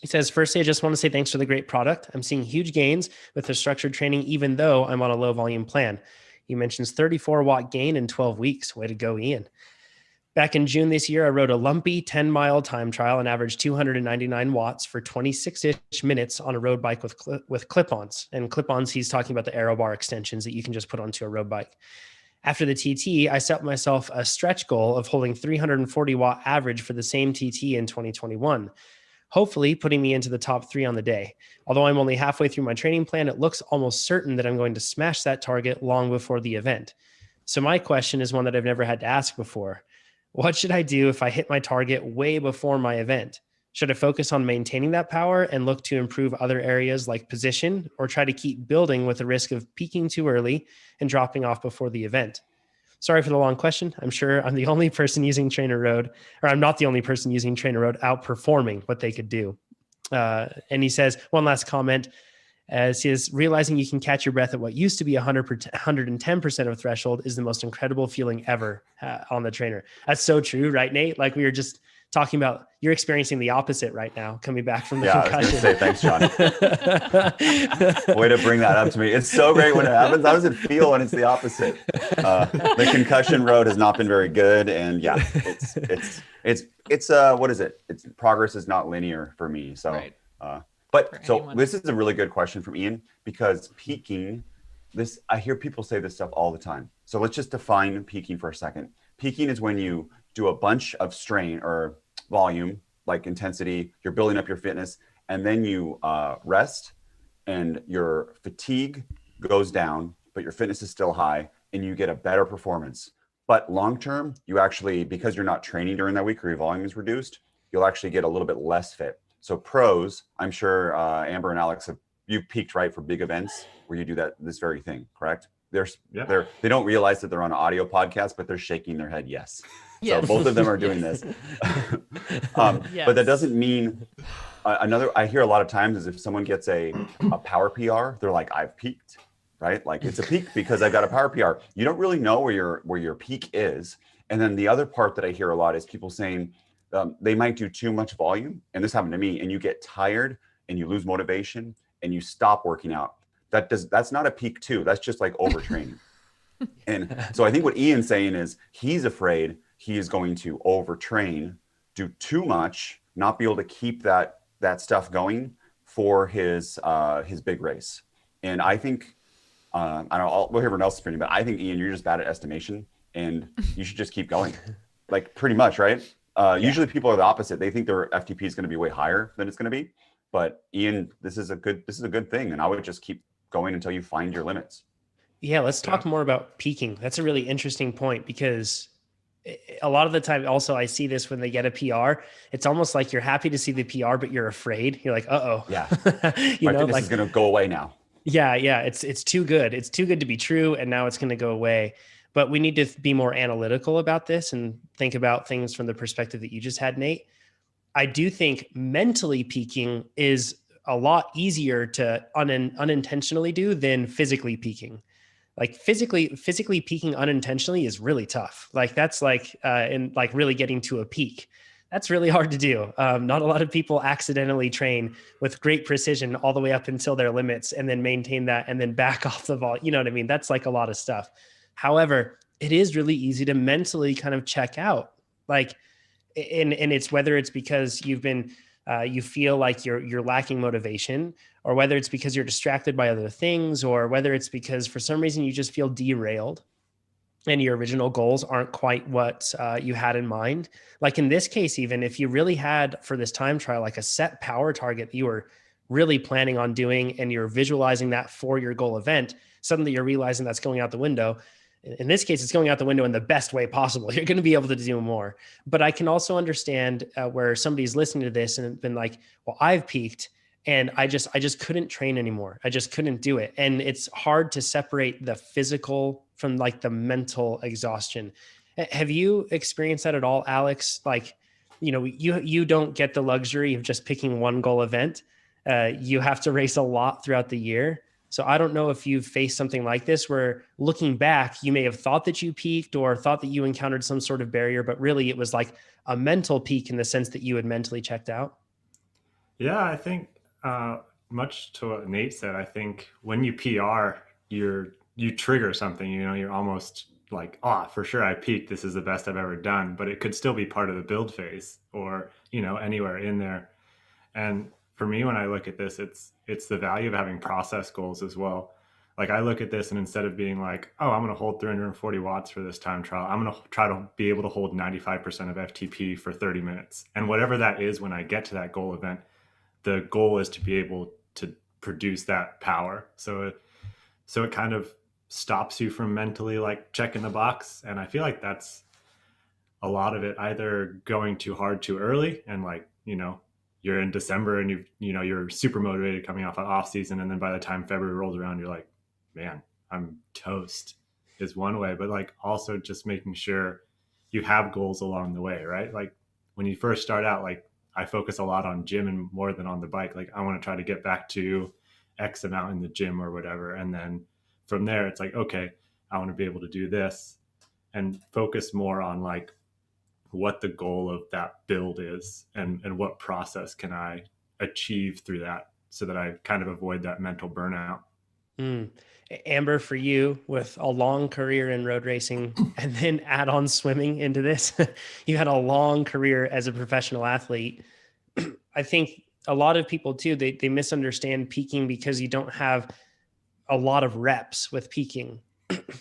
He says, firstly, I just want to say thanks for the great product. I'm seeing huge gains with the structured training, even though I'm on a low volume plan. He mentions 34-watt gain in 12 weeks. Way to go, Ian. Back in June this year, I rode a lumpy 10-mile time trial and averaged 299 watts for 26-ish minutes on a road bike with clip-ons. And clip-ons, he's talking about the aero bar extensions that you can just put onto a road bike. After the TT, I set myself a stretch goal of holding 340 watt average for the same TT in 2021, hopefully putting me into the top 3 on the day. Although I'm only halfway through my training plan, it looks almost certain that I'm going to smash that target long before the event. So my question is one that I've never had to ask before. What should I do if I hit my target way before my event? Should I focus on maintaining that power and look to improve other areas like position, or try to keep building with the risk of peaking too early and dropping off before the event? Sorry for the long question. I'm sure I'm the only person using TrainerRoad, or I'm not the only person using TrainerRoad outperforming what they could do. And he says, one last comment, as he is realizing you can catch your breath at what used to be 110% of threshold is the most incredible feeling ever on the trainer. That's so true, right, Nate? Like we were just talking about, you're experiencing the opposite right now, coming back from the concussion. I was going to say, thanks, John. Way to bring that up to me. It's so great when it happens. How does it feel when it's the opposite? The concussion road has not been very good. And yeah, it's what is it? It's progress is not linear for me. So, right. So this is a really good question from Ian, because peaking, I hear people say this stuff all the time. So let's just define peaking for a second. Peaking is when you do a bunch of strain or volume, like intensity, you're building up your fitness, and then you rest and your fatigue goes down, but your fitness is still high and you get a better performance. But long-term, you actually, because you're not training during that week or your volume is reduced, you'll actually get a little bit less fit. So pros, I'm sure Amber and Alex, you've peaked, right, for big events where you do this very thing, correct? They don't realize that they're on an audio podcast, but they're shaking their head yes. So both of them are doing this. But that doesn't mean I hear a lot of times is if someone gets a power PR, they're like, I've peaked, right? Like it's a peak because I've got a power PR. You don't really know where your peak is. And then the other part that I hear a lot is people saying they might do too much volume. And this happened to me, and you get tired and you lose motivation and you stop working out. That's not a peak too. That's just like overtraining. And so I think what Ian's saying is he's afraid he is going to overtrain, do too much, not be able to keep that stuff going for his big race. And I think, I don't know, we'll hear everyone else's opinion, but I think, Ian, you're just bad at estimation and you should just keep going. Like pretty much, right? Usually people are the opposite. They think their FTP is going to be way higher than it's going to be. But Ian, this is a good thing. And I would just keep going until you find your limits. Yeah, let's talk more about peaking. That's a really interesting point, because a lot of the time also I see this when they get a PR, it's almost like you're happy to see the PR, but you're afraid. You're like, uh-oh. Yeah. My fitness is going to go away now. Yeah. It's too good. It's too good to be true. And now it's going to go away. But we need to be more analytical about this and think about things from the perspective that you just had, Nate. I do think mentally peaking is a lot easier to unintentionally do than physically peaking. Like physically peaking unintentionally is really tough. Like that's like, in like really getting to a peak. That's really hard to do. Not a lot of people accidentally train with great precision all the way up until their limits and then maintain that and then back off the volume. You know what I mean? That's like a lot of stuff. However, it is really easy to mentally kind of check out. Like, and it's whether it's because you've been, you feel like you're lacking motivation, or whether it's because you're distracted by other things, or whether it's because for some reason you just feel derailed and your original goals aren't quite what you had in mind. Like in this case, even if you really had for this time trial, like a set power target that you were really planning on doing, and you're visualizing that for your goal event, suddenly you're realizing that's going out the window. In this case, it's going out the window in the best way possible. You're going to be able to do more. But I can also understand where somebody's listening to this and been like, well, I've peaked and I just couldn't train anymore. I just couldn't do it. And it's hard to separate the physical from like the mental exhaustion. Have you experienced that at all, Alex? Like, you know, you don't get the luxury of just picking one goal event. You have to race a lot throughout the year. So I don't know if you've faced something like this where looking back, you may have thought that you peaked or thought that you encountered some sort of barrier, but really it was like a mental peak in the sense that you had mentally checked out. Yeah, I think much to what Nate said, I think when you PR, you trigger something. You know, you're almost like, oh, for sure, I peaked. This is the best I've ever done. But it could still be part of the build phase, or anywhere in there. And for me, when I look at this, it's the value of having process goals as well. Like I look at this, and instead of being like, oh, I'm going to hold 340 watts for this time trial, I'm going to try to be able to hold 95% of FTP for 30 minutes. And whatever that is when I get to that goal event, the goal is to be able to produce that power. So it kind of stops you from mentally like checking the box. And I feel like that's a lot of it, either going too hard too early, and like, you're in December and you're super motivated coming off season, and then by the time February rolls around, you're like, man, I'm toast, is one way. But like also just making sure you have goals along the way, right? Like when you first start out, like I focus a lot on gym and more than on the bike. Like I want to try to get back to X amount in the gym or whatever. And then from there, it's like, okay, I want to be able to do this, and focus more on like what the goal of that build is, and what process can I achieve through that, so that I kind of avoid that mental burnout. Mm. Amber, for you, with a long career in road racing and then add on swimming into this, you had a long career as a professional athlete. I think a lot of people too, they misunderstand peaking because you don't have a lot of reps with peaking.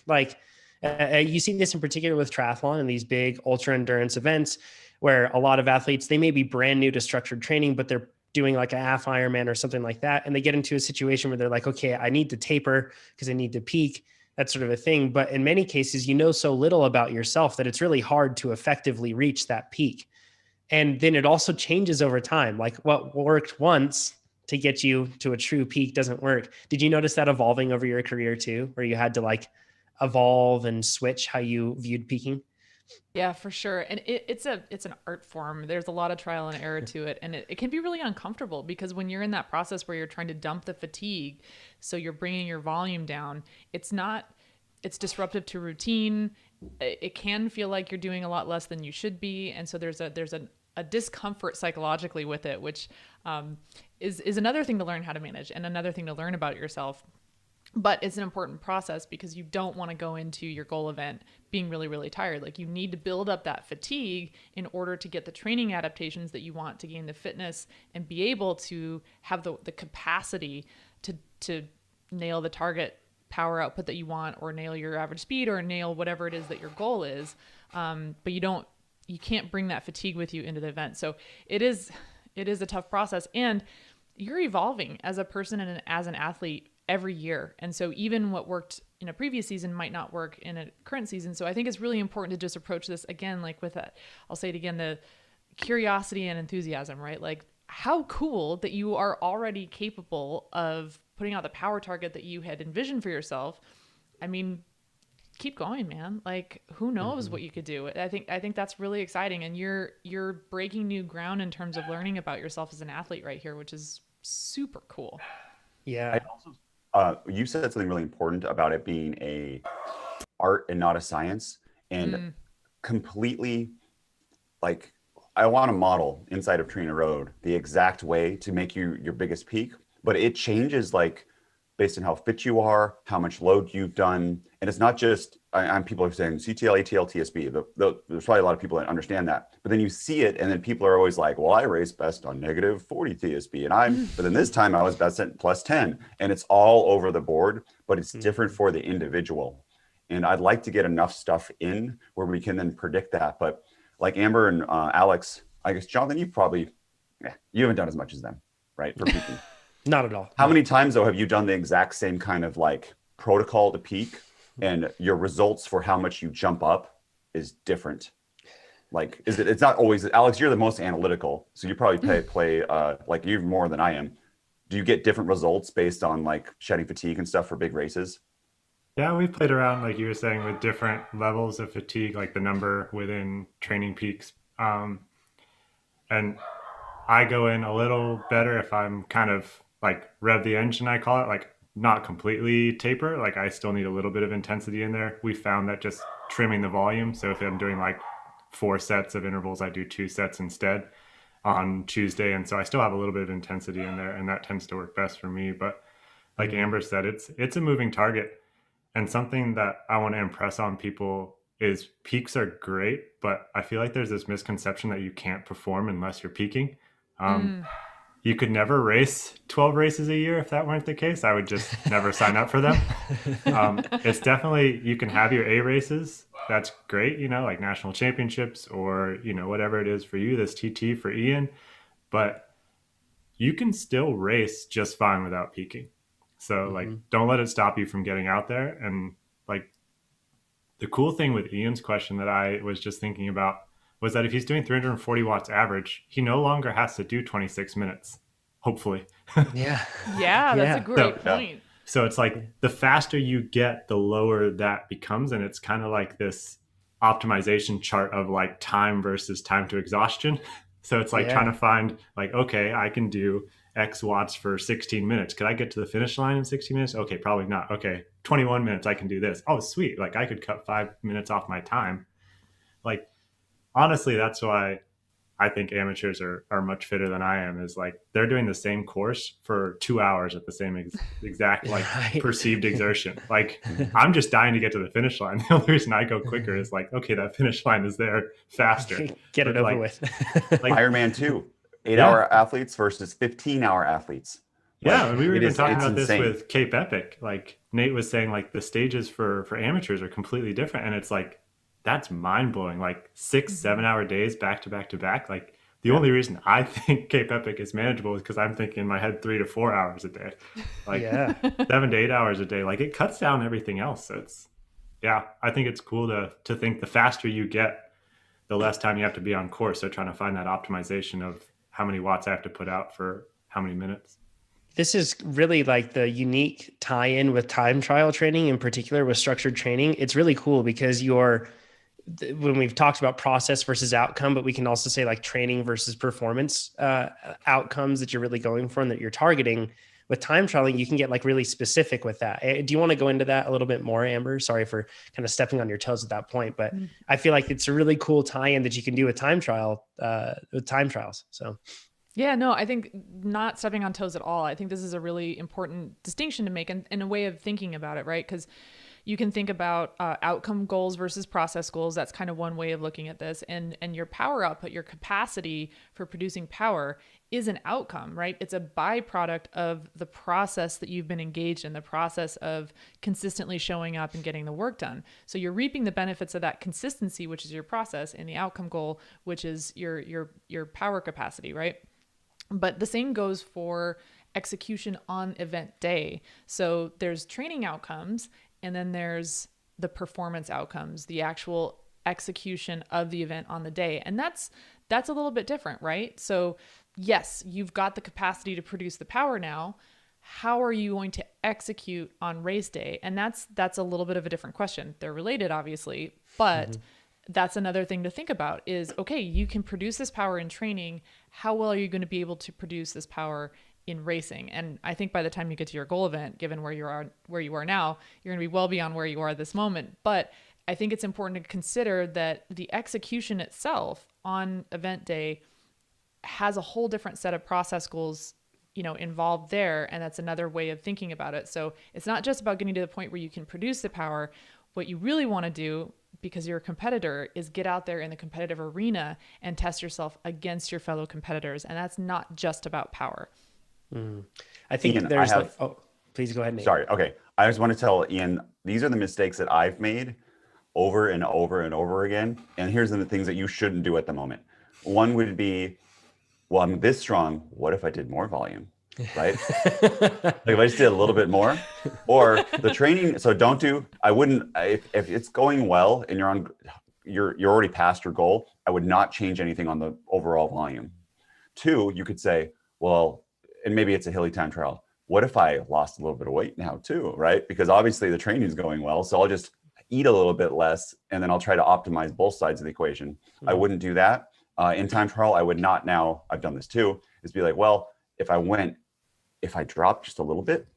Like you see this in particular with triathlon and these big ultra endurance events where a lot of athletes, they may be brand new to structured training, but they're doing like a half Ironman or something like that. And they get into a situation where they're like, okay, I need to taper because I need to peak, that sort of a thing. But in many cases, you know so little about yourself that it's really hard to effectively reach that peak. And then it also changes over time. Like what worked once to get you to a true peak doesn't work. Did you notice that evolving over your career too, where you had to like evolve and switch how you viewed peaking? Yeah, for sure. And it's an art form. There's a lot of trial and error to it. And it can be really uncomfortable because when you're in that process where you're trying to dump the fatigue, so you're bringing your volume down, it's disruptive to routine. It can feel like you're doing a lot less than you should be. And so there's a discomfort psychologically with it, which is another thing to learn how to manage and another thing to learn about yourself. But it's an important process because you don't want to go into your goal event being really, really tired. Like you need to build up that fatigue in order to get the training adaptations that you want to gain the fitness and be able to have the capacity to nail the target power output that you want, or nail your average speed, or nail whatever it is that your goal is. But you can't bring that fatigue with you into the event. So it is a tough process, and you're evolving as a person and as an athlete every year. And so even what worked in a previous season might not work in a current season. So I think it's really important to just approach this again, like with that, I'll say it again, the curiosity and enthusiasm, right? Like how cool that you are already capable of putting out the power target that you had envisioned for yourself. I mean, keep going, man. Like who knows what you could do. I think that's really exciting. And you're breaking new ground in terms of learning about yourself as an athlete right here, which is super cool. Yeah. I also, you said something really important about it being a art and not a science, and completely like I want to model inside of TrainerRoad the exact way to make you your biggest peak, but it changes like based on how fit you are, how much load you've done. And it's not just, people are saying CTL, ATL, TSB. There's probably a lot of people that understand that. But then you see it, and then people are always like, well, I race best on negative 40 TSB. But then this time I was best at plus 10. And it's all over the board, but it's different for the individual. And I'd like to get enough stuff in where we can then predict that. But like Amber and Alex, I guess, Jonathan, you haven't done as much as them, right? For peaking. Not at all. How many times though have you done the exact same kind of like protocol to peak, and your results for how much you jump up is different? Like, it's not always, Alex, you're the most analytical, so you probably play like you're more than I am. Do you get different results based on like shedding fatigue and stuff for big races? Yeah, we've played around, like you were saying, with different levels of fatigue, like the number within training peaks. And I go in a little better if I'm kind of like rev the engine, I call it, like not completely taper. Like I still need a little bit of intensity in there. We found that just trimming the volume. So if I'm doing like 4 sets of intervals, I do 2 sets instead. on Tuesday. And so I still have a little bit of intensity in there, and that tends to work best for me. But like Amber said, it's a moving target. And something that I want to impress on people is peaks are great, but I feel like there's this misconception that you can't perform unless you're peaking. You could never race 12 races a year if that weren't the case. I would just never sign up for them. It's definitely, you can have your A races. That's great, you know, like national championships or, you know, whatever it is for you, this TT for Ian. But you can still race just fine without peaking. So like, don't let it stop you from getting out there. And like, the cool thing with Ian's question that I was just thinking about was that if he's doing 340 watts average, he no longer has to do 26 minutes, hopefully. Yeah. Yeah, that's a great point. So it's like the faster you get, the lower that becomes. And it's kind of like this optimization chart of like time versus time to exhaustion. So it's like trying to find like, okay, I can do X watts for 16 minutes. Could I get to the finish line in 16 minutes? Okay, probably not. Okay, 21 minutes, I can do this. Oh, sweet. Like I could cut 5 minutes off my time. Like, honestly, that's why I think amateurs are much fitter than I am, is like they're doing the same course for 2 hours at the same exact like perceived exertion. Like I'm just dying to get to the finish line. The only reason I go quicker is like, okay, that finish line is there faster. Get it over with. Like Ironman 2, 8-hour athletes versus 15-hour athletes. Yeah, and we were even talking about insane. this with Cape Epic. Like Nate was saying, like the stages for amateurs are completely different, and it's like that's mind blowing. Like 6-7 hour days back to back to back. Like the only reason I think Cape Epic is manageable is because I'm thinking in my head 3 to 4 hours a day, like 7 to 8 hours a day. Like it cuts down everything else. So it's I think it's cool to think the faster you get, the less time you have to be on course. So trying to find that optimization of how many watts I have to put out for how many minutes. This is really like the unique tie-in with time trial training, in particular with structured training. It's really cool because when we've talked about process versus outcome, but we can also say like training versus performance outcomes that you're really going for and that you're targeting. With time trialing, you can get like really specific with that. Do you want to go into that a little bit more, Amber? Sorry for kind of stepping on your toes at that point, but I feel like it's a really cool tie-in that you can do with time trials. So. Yeah, no, I think not stepping on toes at all. I think this is a really important distinction to make and a way of thinking about it, right? Because you can think about outcome goals versus process goals. That's kind of one way of looking at this. And your power output, your capacity for producing power is an outcome, right? It's a byproduct of the process that you've been engaged in, the process of consistently showing up and getting the work done. So you're reaping the benefits of that consistency, which is your process, and the outcome goal, which is your power capacity, right? But the same goes for execution on event day. So there's training outcomes, and then there's the performance outcomes, the actual execution of the event on the day. And that's a little bit different, right? So yes, you've got the capacity to produce the power now. How are you going to execute on race day? And that's a little bit of a different question. They're related, obviously, but that's another thing to think about is, okay, you can produce this power in training. How well are you going to be able to produce this power in racing? And I think by the time you get to your goal event, given where you are now, you're going to be well beyond where you are at this moment. But I think it's important to consider that the execution itself on event day has a whole different set of process goals, involved there. And that's another way of thinking about it. So it's not just about getting to the point where you can produce the power. What you really want to do, because you're a competitor, is get out there in the competitive arena and test yourself against your fellow competitors. And that's not just about power. I think Ian, there's please go ahead, Nate. Sorry. Okay. I just want to tell Ian, these are the mistakes that I've made over and over and over again. And here's the things that you shouldn't do at the moment. One would be, well, I'm this strong. What if I did more volume? Right? Like if I just did a little bit more, or the training. So I wouldn't, if it's going well and you're already past your goal, I would not change anything on the overall volume. 2, you could say, well, and maybe it's a hilly time trial. What if I lost a little bit of weight now too, right? Because obviously the training is going well. So I'll just eat a little bit less and then I'll try to optimize both sides of the equation. I wouldn't do that. In time trial, I would not now, I've done this too, is be like, well, if I dropped just a little bit,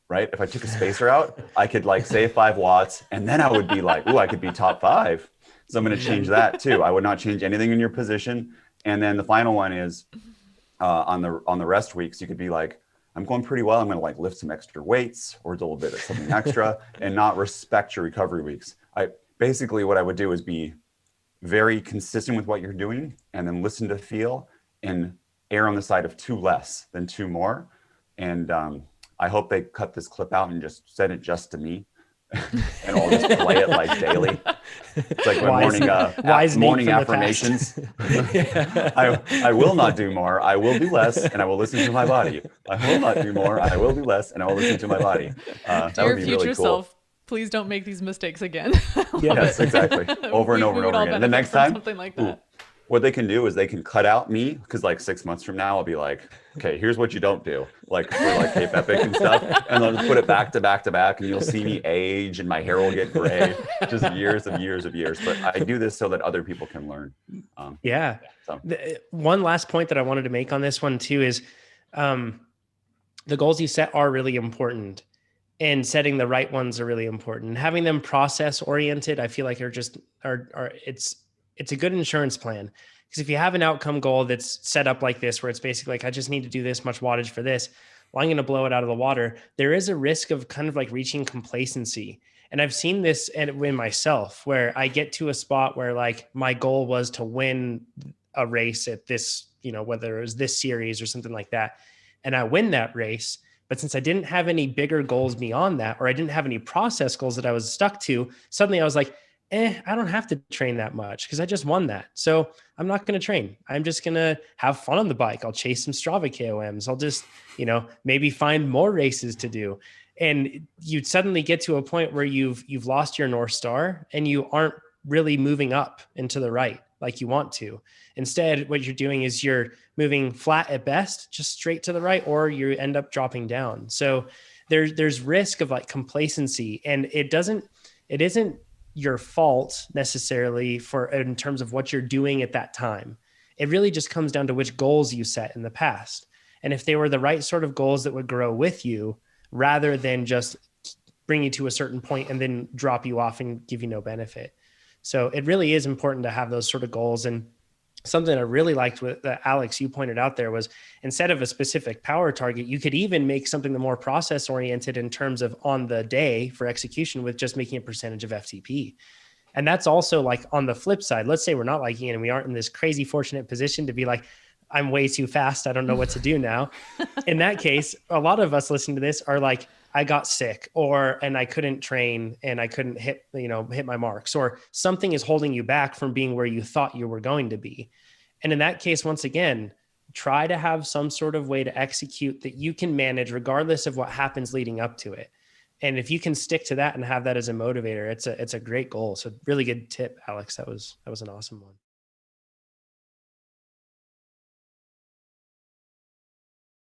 right? If I took a spacer out, I could like save 5 watts and then I would be like, ooh, I could be top 5. So I'm going to change that too. I would not change anything in your position. And then the final one is on the rest weeks, you could be like, I'm going pretty well. I'm going to like lift some extra weights or do a little bit of something extra and not respect your recovery weeks. Basically what I would do is be very consistent with what you're doing and then listen to feel and err on the side of 2 less than 2 more. And I hope they cut this clip out and just send it just to me. And I'll just play it like daily. It's like my morning affirmations. I will not do more. I will do less, and I will listen to my body. I will not do more. I will do less, and I will listen to my body. That Dear would be future really cool. self, please don't make these mistakes again. Yes, exactly. Over and over and over again. And the next time, something like that. What they can do is they can cut out me, because like 6 months from now I'll be like, okay, here's what you don't do, like for like Cape Epic and stuff, and I'll just put it back to back to back, and you'll see me age and my hair will get gray, just years of years of years. But I do this so that other people can learn. So. One last point that I wanted to make on this one too is the goals you set are really important, and setting the right ones are really important. Having them process oriented, I feel like it's a good insurance plan, because if you have an outcome goal that's set up like this, where it's basically like, I just need to do this much wattage for this, well, I'm going to blow it out of the water. There is a risk of kind of like reaching complacency. And I've seen this in myself, where I get to a spot where like my goal was to win a race at this, whether it was this series or something like that. And I win that race. But since I didn't have any bigger goals beyond that, or I didn't have any process goals that I was stuck to, suddenly I was like, I don't have to train that much because I just won that. So I'm not going to train. I'm just going to have fun on the bike. I'll chase some Strava KOMs. I'll just, maybe find more races to do. And you suddenly get to a point where you've lost your North Star and you aren't really moving up and to the right like you want to. Instead, what you're doing is you're moving flat at best, just straight to the right, or you end up dropping down. So there's risk of like complacency, and it isn't your fault necessarily in terms of what you're doing at that time. It really just comes down to which goals you set in the past. And if they were the right sort of goals that would grow with you, rather than just bring you to a certain point and then drop you off and give you no benefit. So it really is important to have those sort of goals. And something I really liked with Alex, you pointed out there, was instead of a specific power target, you could even make something more process oriented in terms of on the day for execution, with just making a percentage of FTP. And that's also like on the flip side. Let's say we're not like Ian and we aren't in this crazy fortunate position to be like, I'm way too fast, I don't know what to do now. In that case, a lot of us listening to this are like, I got sick, and I couldn't train and I couldn't hit my marks, or something is holding you back from being where you thought you were going to be. And in that case, once again, try to have some sort of way to execute that you can manage regardless of what happens leading up to it. And if you can stick to that and have that as a motivator, it's a great goal. So really good tip, Alex. That was an awesome one.